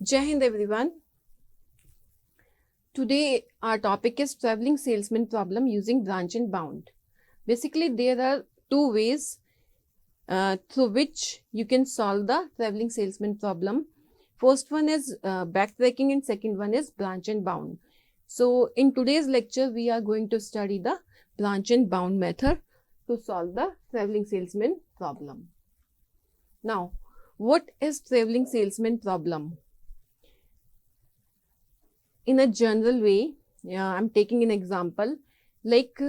Jai Hind everyone. Today our topic is traveling salesman problem using branch and bound. Basically there are two ways through which you can solve the traveling salesman problem. First one is backtracking and second one is branch and bound. So in today's lecture we are going to study the branch and bound method to solve the traveling salesman problem. Now what is traveling salesman problem? In a general way, I'm taking an example like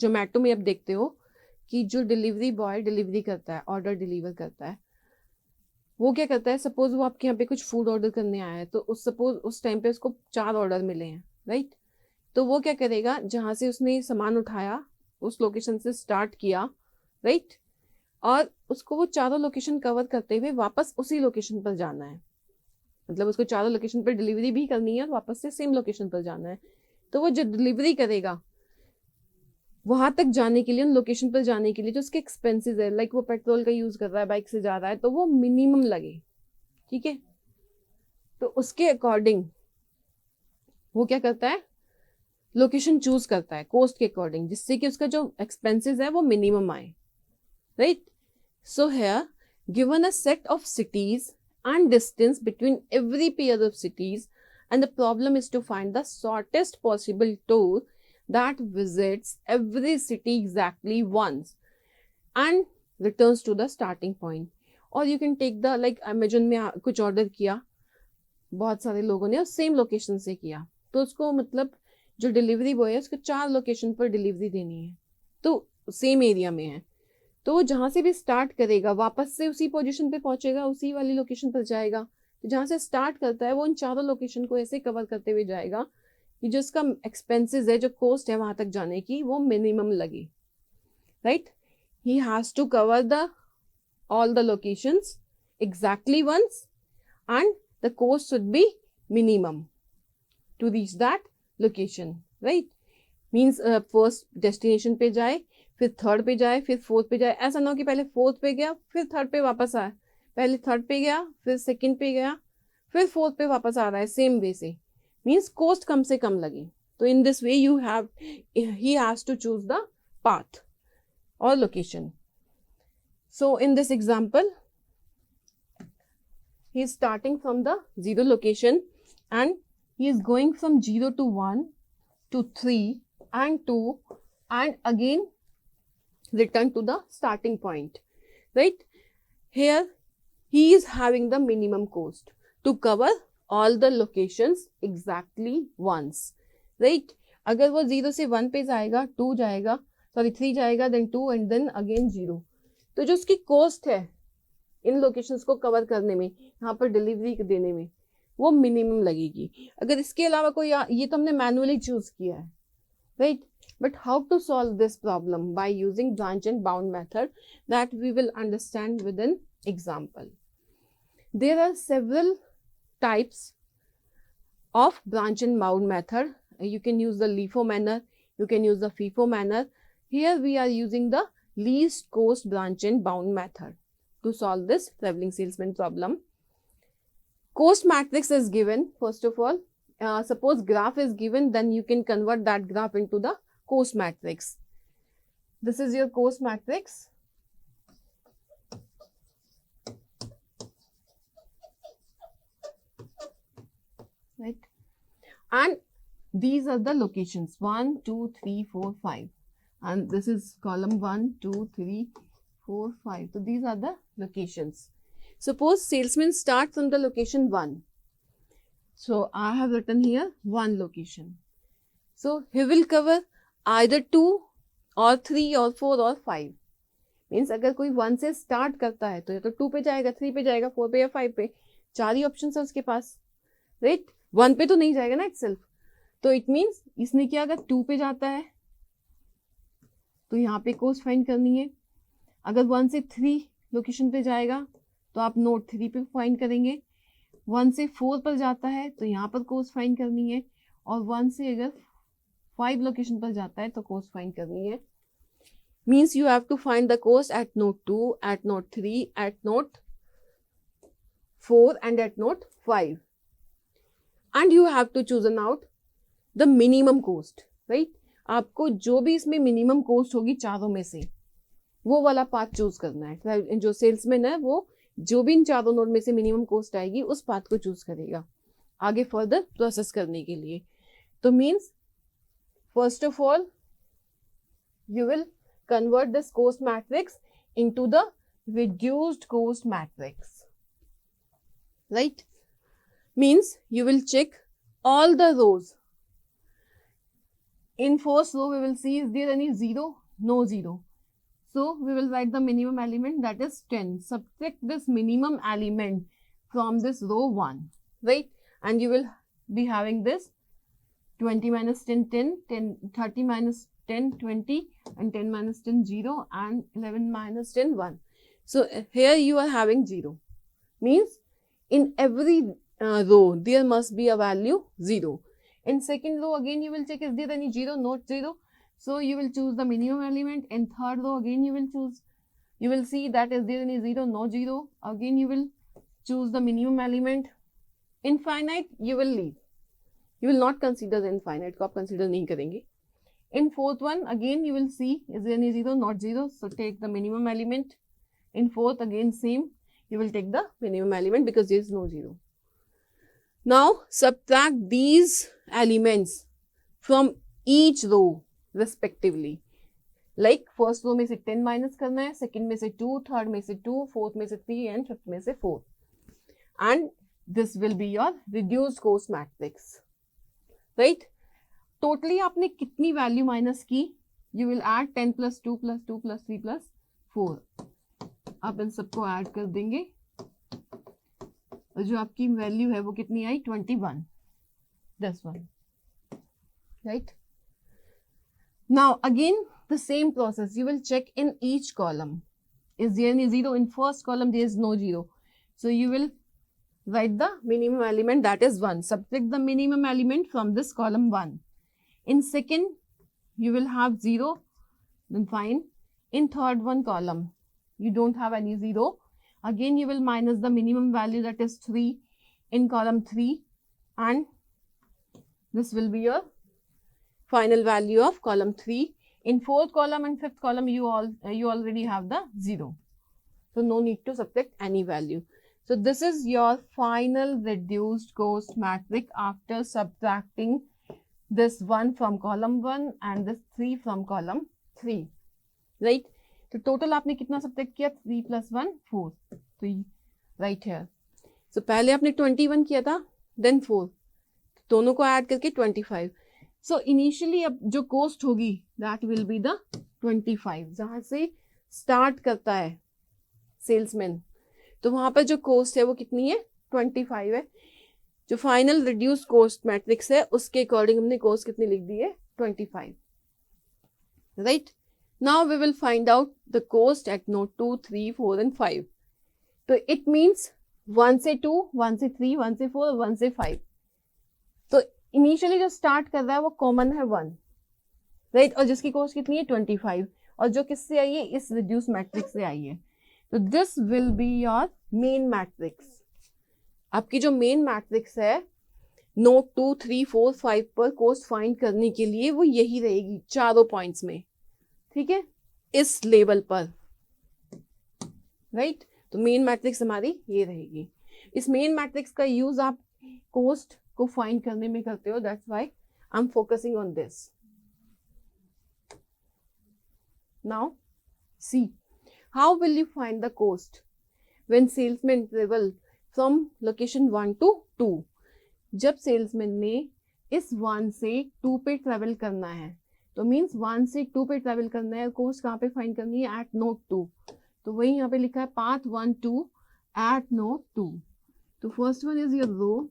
Zomato में आप देखते हो कि जो delivery boy delivery करता है, order deliver करता है, वो क्या करता है, सपोज वो आपके यहाँ पे कुछ फूड ऑर्डर करने आया है, तो सपोज उस टाइम पे उसको 4 ऑर्डर मिले हैं, राइट? तो वो क्या करेगा, जहाँ से उसने सामान उठाया उस लोकेशन से स्टार्ट किया, राइट, और उसको वो चारों लोकेशन कवर करते हुए वापस उसी लोकेशन पर जाना है। मतलब उसको चारों लोकेशन पर डिलीवरी भी करनी है और वापस से सेम लोकेशन पर जाना है। तो वो जो डिलीवरी करेगा वहां तक जाने के लिए, उन लोकेशन पर जाने के लिए जो उसके एक्सपेंसेस है, लाइक वो पेट्रोल का यूज कर रहा है, बाइक से जा रहा है, तो वो मिनिमम लगे, ठीक है? तो उसके अकॉर्डिंग वो क्या करता है, लोकेशन चूज करता है कॉस्ट के अकॉर्डिंग, जिससे कि उसका जो एक्सपेंसेस है वो मिनिमम आए, right? So here given a set of cities and distance between every pair of cities, and the problem is to find the shortest possible tour that visits every city exactly once and returns to the starting point. Or you can take the, like imagine में कुछ order किया बहुत सारे लोगों ने और same location से किया, तो उसको मतलब जो डिलीवरी बॉय है उसको 4 लोकेशन पर डिलीवरी देनी है, तो सेम एरिया में है, तो जहां से भी स्टार्ट करेगा वापस से उसी पोजीशन पे पहुंचेगा, उसी वाली लोकेशन पर जाएगा। तो जहां से स्टार्ट करता है वो उन चारों लोकेशन को ऐसे कवर करते हुए जाएगा कि जो उसका एक्सपेंसेस है, जो कॉस्ट है वहां तक जाने की, वो मिनिमम लगे, right? He has to cover the all the locations exactly once and the cost should be minimum to reach that location, right? Means first destination पे जाए, फिर थर्ड पे जाए, फिर फोर्थ पे जाए। ऐसा ना हो कि पहले फोर्थ पे गया फिर थर्ड पे वापस आया, पहले थर्ड पे गया फिर सेकंड पे गया फिर फोर्थ पे वापस आ रहा है, सेम वे से। मीन्स कॉस्ट कम से कम लगी। तो in this way you have, he has to choose the path और location. So in this example he is starting from the 0 location and he is going from 0 to 1 to 3 and 2 and again return to the starting point, right? Here he is having the minimum cost to cover all the locations exactly once, right? अगर वो 0 से 1 पे जाएगा, 2 जाएगा, sorry 3 जाएगा, then 2 and then again 0, तो जो उसकी कॉस्ट है इन लोकेशंस को कवर करने में, यहाँ पर डिलीवरी देने में, वो मिनिमम लगेगी। अगर इसके अलावा कोई, ये तो हमने मैनुअली चूज किया है, right? But how to solve this problem? By using branch and bound method that we will understand with an example. There are several types of branch and bound method. You can use the LIFO manner, you can use the FIFO manner. Here we are using the least cost branch and bound method to solve this traveling salesman problem. Cost matrix is given. First of all, suppose graph is given, then you can convert that graph into the cost matrix. This is your cost matrix. Right? And these are the locations 1, 2, 3, 4, 5. And this is column 1, 2, 3, 4, 5. So these are the locations. Suppose salesman starts from the location 1. So I have written here 1 location. So he will cover either 2 or 3 or 4 or 5. Means अगर कोई 1 से start करता है तो या तो 2 पे जाएगा, 3 पे जाएगा, 4 पे या 5 पे, 4 ही ऑप्शन है उसके पास, राइट? 1 पे तो नहीं जाएगा ना इटसेल्फ। तो इट मीन्स इसने क्या, अगर 2 पे जाता है तो यहाँ पे कॉस्ट फाइंड करनी है। अगर 1 से 3 लोकेशन पे जाएगा तो आप नोट 3 पे फाइंड करेंगे। 1 से 4 पर जाता है तो यहाँ पर कॉस्ट फाइंड करनी है, और 1 से अगर 5 लोकेशन पर जाता है तो कॉस्ट फाइंड करनी है। Means you have to find the cost at node 2, at node 3, at node 4 and at note 5. And you have to choose out the minimum cost, right? आपको जो भी इसमें मिनिमम कॉस्ट होगी चारों में से वो वाला पाथ चूज करना है. जो सेल्समैन है वो जो भी इन चारों नोड में से मिनिमम कॉस्ट आएगी उस पाथ को चूज करेगा आगे फर्दर प्रोसेस करने के लिए. तो means first of all you will convert this cost matrix into the reduced cost matrix, right? Means you will check all the rows. In first row we will see is there any zero? No zero. So we will write the minimum element, that is 10. Subtract this minimum element from this row 1, right? And you will be having this 20 minus 10, 10, 10, 30 minus 10, 20, and 10 minus 10, 0, and 11 minus 10, 1. So here you are having 0. Means in every row there must be a value 0. In second row again you will check is there any 0? Not 0. So you will choose the minimum element. In third row again you will see that is there any 0? No 0. Again you will choose the minimum element. Infinite you will leave. You will not consider the infinite को आप consider नहीं करेंगे. In fourth one again you will see is there any 0? Not 0. So take the minimum element. In fourth again same, you will take the minimum element because there is no 0. Now subtract these elements from each row respectively. Like first row में से 10 minus करना है, second में से 2, third में से 2, fourth में से 3 and fifth में से 4. And this will be your reduced cost matrix, right? Totally आपने कितनी वैल्यू माइनस की? You will add 10 plus 2 plus 2 plus 3 plus 4. आप इन सबको ऐड कर देंगे और जो आपकी वैल्यू है वो कितनी आई? 21. This one, right? Now again the same process. You will check in each column. Is there any 0? In first column there is no 0. So you will write the minimum element, that is 1. Subtract the minimum element from this column 1. In second you will have 0, then fine. In third one column you don't have any 0. Again you will minus the minimum value, that is 3 in column 3, and this will be your final value of column 3. In fourth column and fifth column you already have the 0. So no need to subtract any value. So this is your final reduced cost matrix after subtracting this 1 from column 1 and this 3 from column 3, right? So total आपने कितना subtract किया? 3 plus 1, 4. So right here. So पहले आपने 21 किया था, then 4. दोनों को add करके 25. So initially अब जो cost होगी that will be the 25. जहाँ से start करता है salesman, तो वहाँ पर जो cost है वो कितनी है? 25 है. जो फाइनल रिड्यूस कॉस्ट मैट्रिक्स है उसके अकॉर्डिंग हमने कॉस्ट कितनी लिख दी है? 25, right? Now we will find out the cost at node 2, 3, 4 and 5. तो इट मीन्स 1 से 2, 1 से 3, 1 से 4, 1 से 5. तो इनिशियली जो स्टार्ट कर रहा है वो कॉमन है 1, राइट? और जिसकी कॉस्ट कितनी है? 25. और जो किससे आई है? इस रिड्यूस मैट्रिक्स से आई है. तो this will be your main matrix. आपकी जो मेन मैट्रिक्स है नोट 2, 3, 4, 5 पर कॉस्ट फाइंड करने के लिए वो यही रहेगी चारों पॉइंट्स में, ठीक है, इस लेवल पर, राइट? तो मेन मैट्रिक्स हमारी ये रहेगी. इस मेन मैट्रिक्स का यूज आप कॉस्ट को फाइंड करने में करते हो. That's why I am focusing on this. Now see how will you find the cost when salesman travel from location 1 to 2. जब सेल्समैन ने इस 1 से 2 पे ट्रेवल करना है, तो मीन्स 1 से 2 पे ट्रेवल करना है, कॉस्ट कहाँ पे फाइंड करनी है? At node 2. तो वही यहाँ पे लिखा है पाथ 1 2 एट नोट 2. तो first one is your row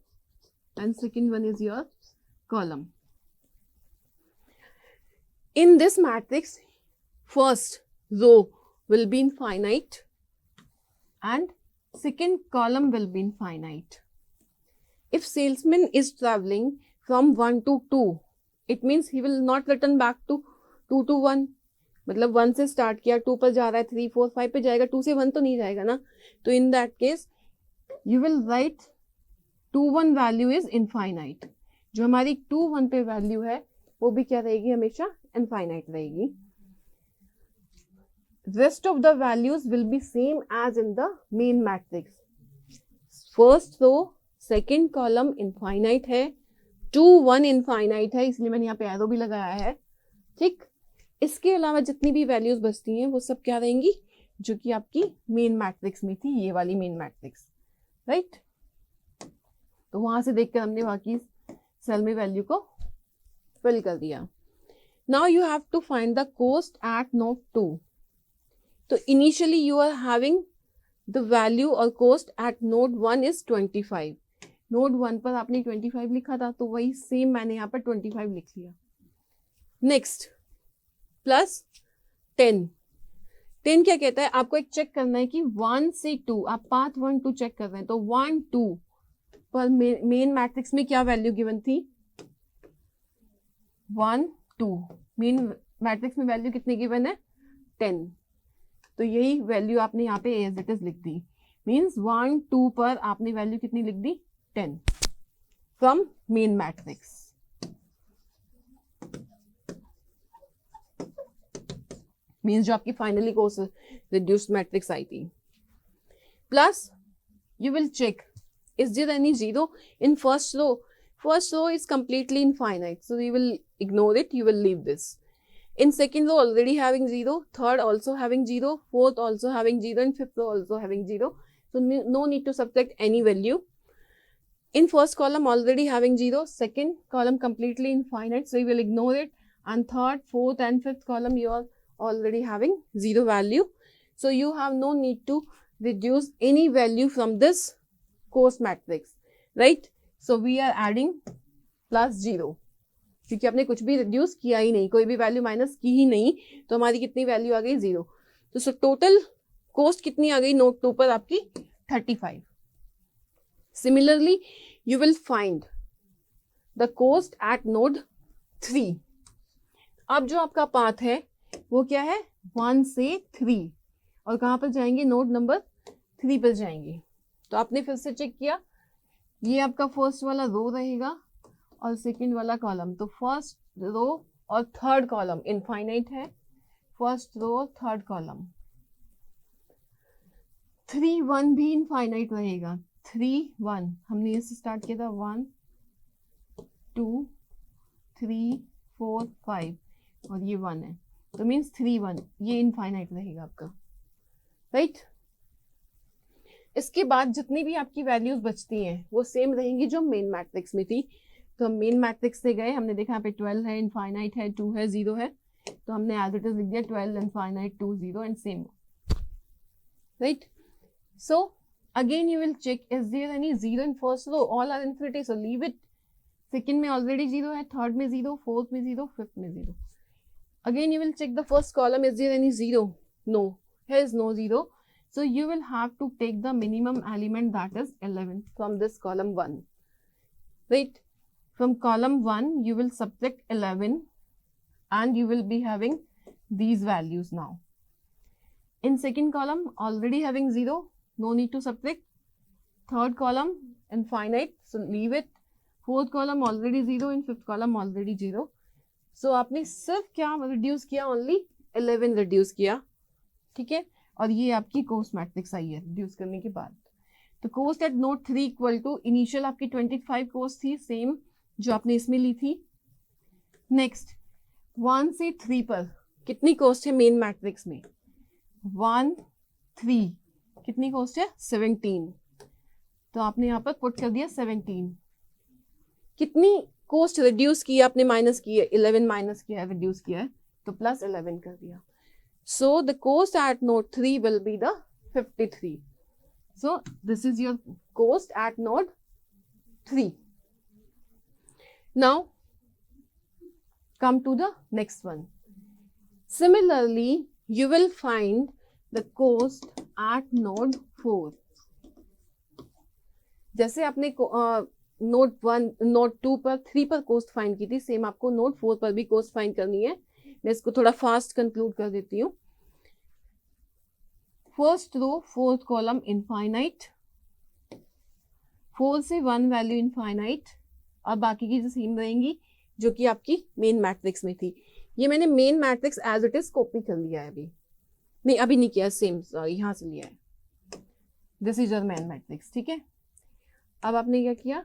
and second one is your column. In this matrix first row will be infinite and second column will be infinite. If salesman is traveling from 1 to 2, it means he will not return back to 2 to 1. मतलब 1 से start किया, 2 पर जा रहा है, 3, 4, 5 पे जाएगा, 2 से 1 तो नहीं जाएगा ना. तो in that case you will write 2 1 value is infinite. जो हमारी 2 1 पे वैल्यू है वो भी क्या रहेगी, हमेशा इनफाइनाइट रहेगी. Rest of the values will be same as in the main matrix. First row, second column infinite है, 2 1 infinite है, इसलिए मैंने यहाँ पे एरो भी लगाया है. ठीक, इसके अलावा जितनी भी वैल्यूज बचती हैं वो सब क्या रहेंगी, जो कि आपकी मेन मैट्रिक्स में थी, ये वाली मेन मैट्रिक्स, राइट. तो वहां से देखकर हमने बाकी सेल में वैल्यू को फिल कर दिया. Now you have to find the cost at node 2. तो initially you are having the value or cost at node 1 is 25. Node 1 पर आपने 25 लिखा था, तो वही सेम मैंने यहाँ पर 25 लिख लिया. Next plus 10. 10 क्या कहता है, आपको एक चेक करना है कि 1 से 2, आप पाथ 1 2 चेक कर रहे हैं, तो 1 2 पर मेन मैट्रिक्स में क्या वैल्यू गिवन थी, 1 2. मेन मैट्रिक्स में वैल्यू कितनी गिवन है, 10. तो यही वैल्यू आपने यहाँ पे एज इट इज लिख दी. मीन्स 1 2 पर आपने वैल्यू कितनी लिख दी, 10 फ्रॉम मेन मैट्रिक्स. मीन्स जो आपकी फाइनली कोर्स रिड्यूस्ड मैट्रिक्स आई थी. Plus you will check is there any zero in first row. First row is completely infinite, so you will ignore it, you will leave this. In second row already having 0, third also having 0, fourth also having 0, and fifth row also having 0. So no need to subtract any value. In first column already having 0, second column completely infinite, so you will ignore it. And third, fourth and fifth column you are already having 0 value. So you have no need to reduce any value from this course matrix, right? So we are adding plus 0. क्योंकि आपने कुछ भी reduce किया ही नहीं, कोई भी value minus की ही नहीं, तो हमारी कितनी वैल्यू आ गई, 0. तो सो टोटल कोस्ट कितनी आ गई नोड 2 पर आपकी, 35. Similarly you will find the cost at node 3. अब जो आपका पाथ है वो क्या है, 1 से 3, और कहाँ पर जाएंगे, नोड नंबर 3 पर जाएंगे. तो आपने फिर से चेक किया, ये आपका फर्स्ट वाला रो रहेगा और सेकंड वाला कॉलम. तो फर्स्ट रो और थर्ड कॉलम इनफाइनाइट है, फर्स्ट रो और थर्ड कॉलम. 3 1 भी इनफाइनाइट रहेगा. 3 1 हमने इससे स्टार्ट किया था, 1 2 3 4 5 और ये 1 है, तो मीन्स 3 1 ये इनफाइनाइट रहेगा आपका, राइट. इसके बाद जितनी भी आपकी वैल्यूज बचती हैं वो सेम रहेंगी जो मेन मैट्रिक्स में थी. तो हम मेन मैट्रिक्स से गए, हमने देखा यहाँ पे 12 है, इनफाइनाइट है, 2 है, 0 है, तो हमने एज इट इज लिख दिया 12 infinite 2 0 and same, right. So again you will check is there any 0 in first row, all are infinity, so leave it. Second में ऑलरेडी 0 है, थर्ड में 0, फोर्थ में 0, फिफ्थ में 0. Again you will check the first column, is there any 0, no, here is no 0. So you will have to take the minimum element, that is 11, from this column 1, right. From column 1 you will subtract 11 and you will be having these values. Now in second column already having 0, no need to subtract. Third column infinite, so leave it. Fourth column already 0, in fifth column already 0. So आपने सिर्फ क्या reduce किया, only 11 reduce किया, ठीक है. और ये आपकी कोस्ट मैट्रिक्स आई है रिड्यूस करने के बाद. तो cost at node 3 equal to initial आपकी 25 कोस्ट थी, सेम जो आपने इसमें ली थी. नेक्स्ट 1 से 3 पर कितनी कोस्ट है मेन मैट्रिक्स में, 1 3 कितनी कोस्ट है, 17. तो आपने यहाँ पर पुट कर दिया 17. कितनी कोस्ट रिड्यूस की आपने, माइनस की है, 11 माइनस किया है, रिड्यूस किया है, तो प्लस 11 कर दिया. So the cost at node 3 will be the 53. So this is your cost at node 3. Now come to the next one. Similarly, you will find the cost at node 4. जैसे आपने node 1 node 2 पर 3 पर coast find की थी, same आपको node 4 पर भी coast find करनी है. मैं इसको थोड़ा फास्ट कंक्लूड कर देती हूँ. First row fourth column infinite, 4 से 1 वैल्यू इनफाइनाइट और बाकी की जो सेम रहेंगी जो कि आपकी मेन मैट्रिक्स में थी। ये मैंने main matrix as it is copy कर लिया है, अभी नहीं किया, सेम यहाँ से लिया है। This is your main matrix, ठीक है। अब आपने क्या किया,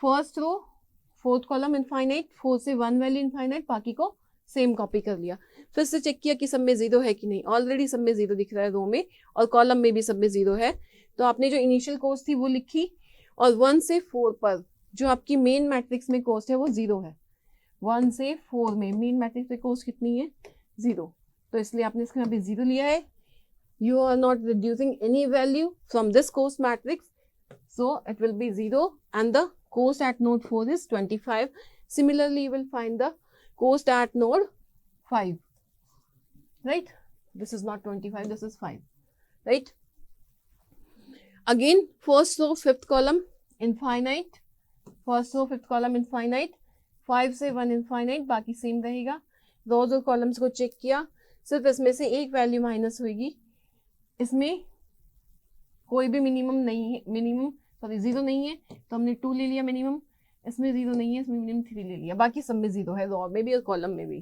first row fourth column infinite, 4 से 1 वैल्यू इनफाइनाइट, बाकी को सेम कॉपी कर लिया। फिर से चेक किया कि सब में 0 है कि नहीं। ऑलरेडी सब में 0 दिख रहा है रो में, और कॉलम में भी सब में 0 है। तो आपने जो इनिशियल कॉस्ट थी वो लिखी, और 1 से 4 पर जो आपकी मेन मैट्रिक्स में कॉस्ट है वो 0 है। 1 से 4 में मेन मैट्रिक्स में कॉस्ट कितनी है, 0। तो इसलिए आपने इसके यहाँ पे 0 लिया है। You are not reducing any value from this cost matrix, so it will be 0, and the cost at node 4 is 25. Similarly, you will find the cost at node 5, right? This is not 25, this is 5, right? Again, first row fifth column infinite, first row fifth column infinite, 5 से 1 infinite, बाकी same रहेगा। रोज और columns को check किया, सिर्फ इसमें से एक वैल्यू माइनस होगी। इसमें कोई भी मिनिमम नहीं है, सॉरी 0 नहीं है, तो हमने 2 ले लिया मिनिमम। इसमें 0 नहीं है, इसमें मिनिमम 3 ले लिया, बाकी सब में 0 है, रो में भी और कॉलम में भी।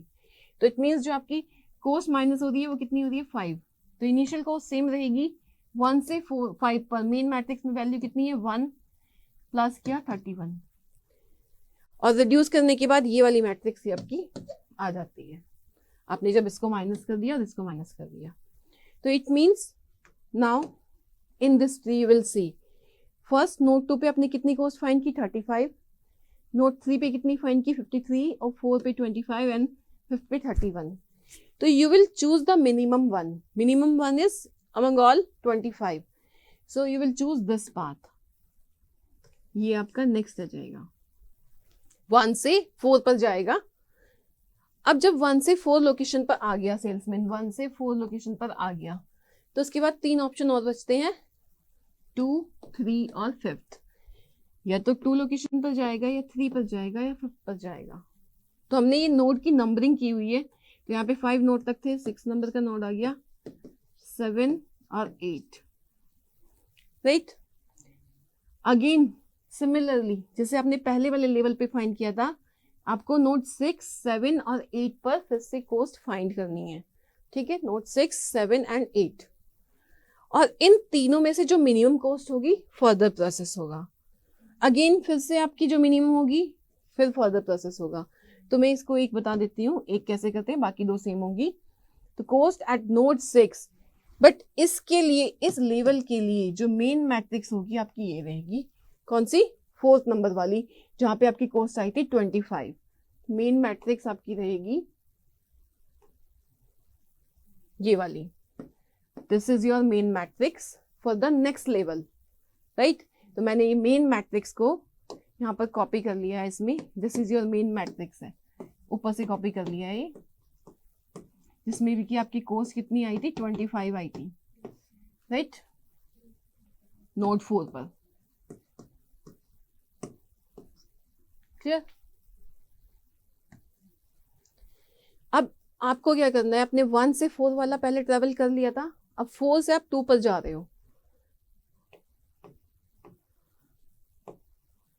तो इट मीन्स जो आपकी कॉस्ट माइनस हो रही है वो कितनी हो रही है, 5। तो इनिशियल कॉस्ट सेम रहेगी 1 से 5 पर। मेन मैट्रिक्स में वैल्यू कितनी है, 1 प्लस क्या 31, और रिड्यूस करने के बाद ये वाली मैट्रिक्स ही आपकी आ जाती है। आपने जब इसको माइनस कर दिया और इसको माइनस कर दिया, तो it means now in this tree you will see first node 2 पे आपने कितनी कॉस्ट फाइंड की, 35, नोड 3 पे कितनी फाइंड की, 53, और 4 पे 25 एंड 5 पे 31। तो you will choose the minimum one is among all 25, so you will choose this path। ये आपका नेक्स्ट आ जाएगा, 1 से 4 पर जाएगा। अब जब 1 से 4 लोकेशन पर आ गया सेल्समैन, 1 से 4 लोकेशन पर आ गया, तो उसके बाद 3 ऑप्शन और बचते हैं, 2, 3 और 5th। या तो 2 लोकेशन पर जाएगा, या 3 पर जाएगा, या 5 पर जाएगा। तो हमने ये नोड की नंबरिंग की हुई है, तो यहाँ पे 5 नोड तक थे, 6 नंबर का नोड आ गया, 7 और 8, राइट। अगेन सिमिलरली जैसे आपने पहले वाले लेवल पे फाइंड किया था, आपको नोड 6, 7 और 8 पर फिर से कॉस्ट फाइंड करनी है, ठीक है। नोड 6, 7 एंड 8, और इन तीनों में से जो मिनिमम कॉस्ट होगी फर्दर प्रोसेस होगा। अगेन फिर से आपकी जो मिनिमम होगी फिर फर्दर प्रोसेस होगा। तो मैं इसको एक बता देती हूँ, एक कैसे करते हैं, बाकी 2 सेम होगी। तो कॉस्ट एट नोड 6, बट इसके लिए, इस लेवल के लिए जो मेन मैट्रिक्स होगी आपकी ये रहेगी, कौन सी, 4th नंबर वाली, जहां पे आपकी कॉस्ट आई थी 25। मेन मैट्रिक्स आपकी रहेगी ये वाली। This is your main matrix for the next level, right. तो मैंने ये मेन मैट्रिक्स को यहाँ पर कॉपी कर लिया है इसमें। This is your main matrix है, ऊपर से कॉपी कर लिया है ये, जिसमें भी कि आपकी कॉस्ट कितनी आई थी, 25 आई थी, राइट, नोड 4 पर। क्लियर। अब आपको क्या करना है, आपने 1 से 4 वाला पहले ट्रेवल कर लिया था, अब 4 से आप 2 पर जा रहे हो।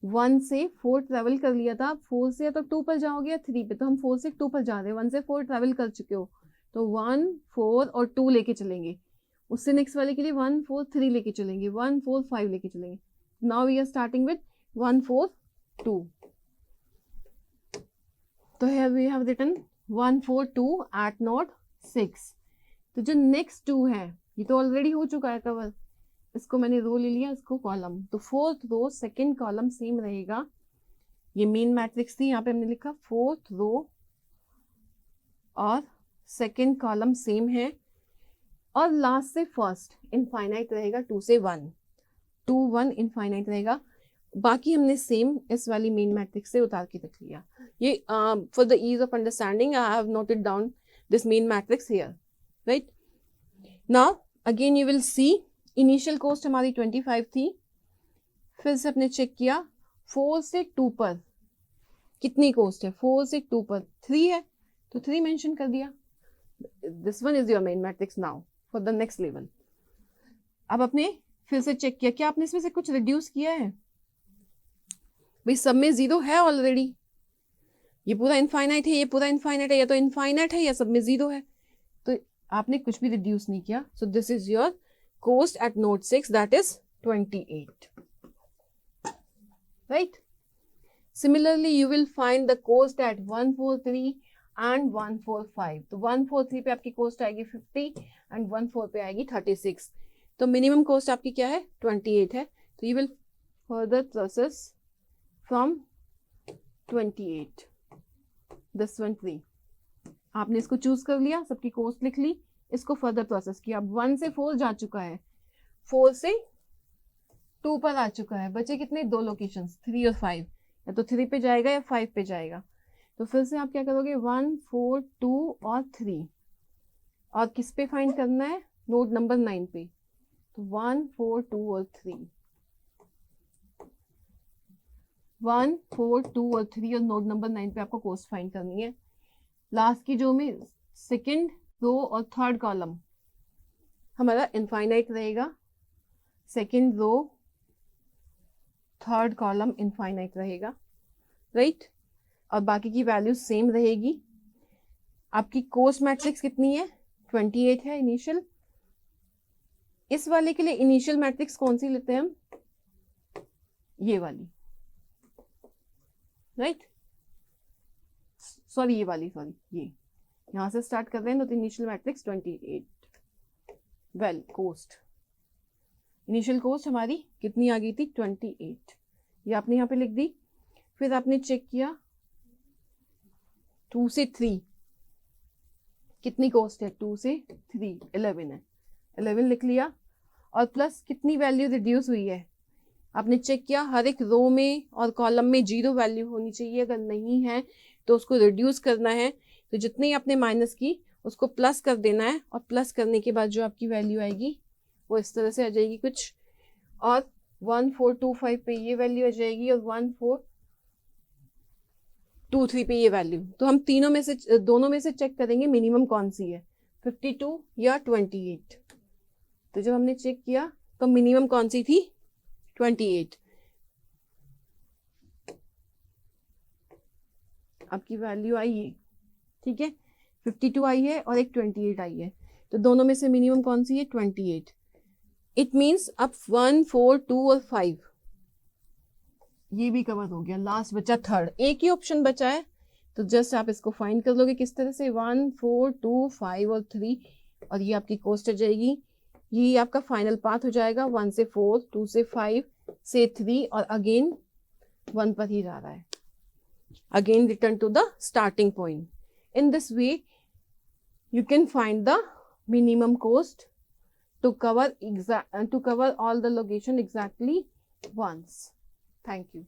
1 से 4 ट्रेवल कर लिया था, 4 से या तो 2 पर जाओगे या 3 पे, तो हम 4 से 2 पर जा रहे हैं। 1 से 4 ट्रेवल कर चुके हो, तो 1, 4 और 2 लेके चलेंगे। उससे नेक्स्ट वाले के लिए 1, 4, 3 लेके चलेंगे, 1, 4, 5 लेके चलेंगे। Now we are starting with 1, 4, 2। तो here we have written 1, 4, 2 at node 6। तो जो नेक्स्ट 2 है ये तो ऑलरेडी हो चुका है कवर, इसको मैंने रो ले लिया, इसको कॉलम। तो 4th रो 2nd कॉलम सेम रहेगा। ये मेन मैट्रिक्स थी, यहाँ पे हमने लिखा 4th रो और 2nd कॉलम सेम है, और लास्ट से फर्स्ट इनफाइनाइट रहेगा, 2 से 1, 2, 1 इनफाइनाइट रहेगा। बाकी हमने सेम इस वाली मेन मैट्रिक्स से उतार के रख लिया। ये for the ease of understanding I have noted down this main matrix here, right. Now again you will see initial cost हमारी 25 थी, फिर से अपने चेक किया 4 से 2 पर कितनी कॉस्ट है, 4 से 2 पर 3 है, तो 3 मेंशन कर दिया। This one is your main matrix now for the next level. अब आपने फिर से चेक किया, क्या आपने इसमें से कुछ रिड्यूस किया है, भाई सब में 0 है ऑलरेडी, ये पूरा इनफाइनाइट है, ये पूरा इनफाइनाइट है, या तो इनफाइनाइट है या सब में 0 है, तो आपने कुछ भी रिड्यूस नहीं किया. So this is your cost at node 6, that is 28. Right. Similarly, you will find the cost at 143 and 145. तो 143 पे आपकी कोस्ट आएगी 50 एंड 14 पे आएगी 36. तो मिनिमम कोस्ट आपकी क्या है? 28 है. तो you will further process from 28. This one 3. आपने इसको चूज कर लिया, सबकी कोस्ट लिख ली, इसको फर्दर प्रोसेस किया. अब 1 से 4 जा चुका है, 4 से 2 पर आ चुका है, बचे कितने? 2 लोकेशंस, 3 और 5. या तो 3 पे जाएगा या 5 पे जाएगा. तो फिर से आप क्या करोगे? 1, 4, 2 और 3. और किस पे फाइंड करना है? नोड नंबर 9 पे. तो 1, 4, 2 और 3. 1, 4, 2 और 3 और नोड नंबर 9 पे आपको कोस्ट फाइंड करनी है. लास्ट की जो में सेकंड रो और थर्ड कॉलम हमारा इनफाइनाइट रहेगा. Second row third column infinite रहेगा. राइट. और बाकी की वैल्यू सेम रहेगी. आपकी कोस्ट मैट्रिक्स कितनी है? 28 है इनिशियल. इस वाले के लिए इनिशियल मैट्रिक्स कौन सी लेते हैं हम? ये वाली. राइट. सॉरी, ये वाली, सॉरी, ये यहां से स्टार्ट कर रहे हैं. तो initial matrix 28. Well, cost, initial cost हमारी कितनी आ गई थी? 28. ये आपने यहाँ पे लिख दी. फिर आपने चेक किया 2 से 3 कितनी कोस्ट है? 2 से 3 11 है, 11 लिख लिया. और प्लस कितनी वैल्यू रिड्यूस हुई है? आपने चेक किया हर एक रो में और कॉलम में 0 वैल्यू होनी चाहिए. अगर नहीं है तो उसको रिड्यूस करना है. तो जितनी आपने माइनस की उसको प्लस कर देना है. और प्लस करने के बाद जो आपकी वैल्यू आएगी वो इस तरह से आ जाएगी कुछ. और 1425 पे ये वैल्यू आ जाएगी और 1423 पे ये वैल्यू. तो हम तीनों में से, दोनों में से चेक करेंगे मिनिमम कौन सी है, 52 या 28. तो जब हमने चेक किया तो मिनिमम कौन सी थी? 28. आपकी वैल्यू आई है, ठीक है, 52 आई है और एक 28 आई है. तो दोनों में से मिनिमम कौन सी है? 28. इट मीन्स अब 1, 4, 2 और 5 ये भी कवर हो गया. लास्ट बचा थर्ड. एक ही ऑप्शन बचा है. तो जस्ट आप इसको फाइंड कर लोगे किस तरह से? 1, 4, 2, 5 और 3. और ये आपकी कोस्ट आ जाएगी. ये आपका फाइनल पाथ हो जाएगा. 1 से 4, 2 से 5 से 3 और अगेन 1 पर ही जा रहा है. Again return to the starting point. In this way you can find the minimum cost to cover all the location exactly once. Thank you.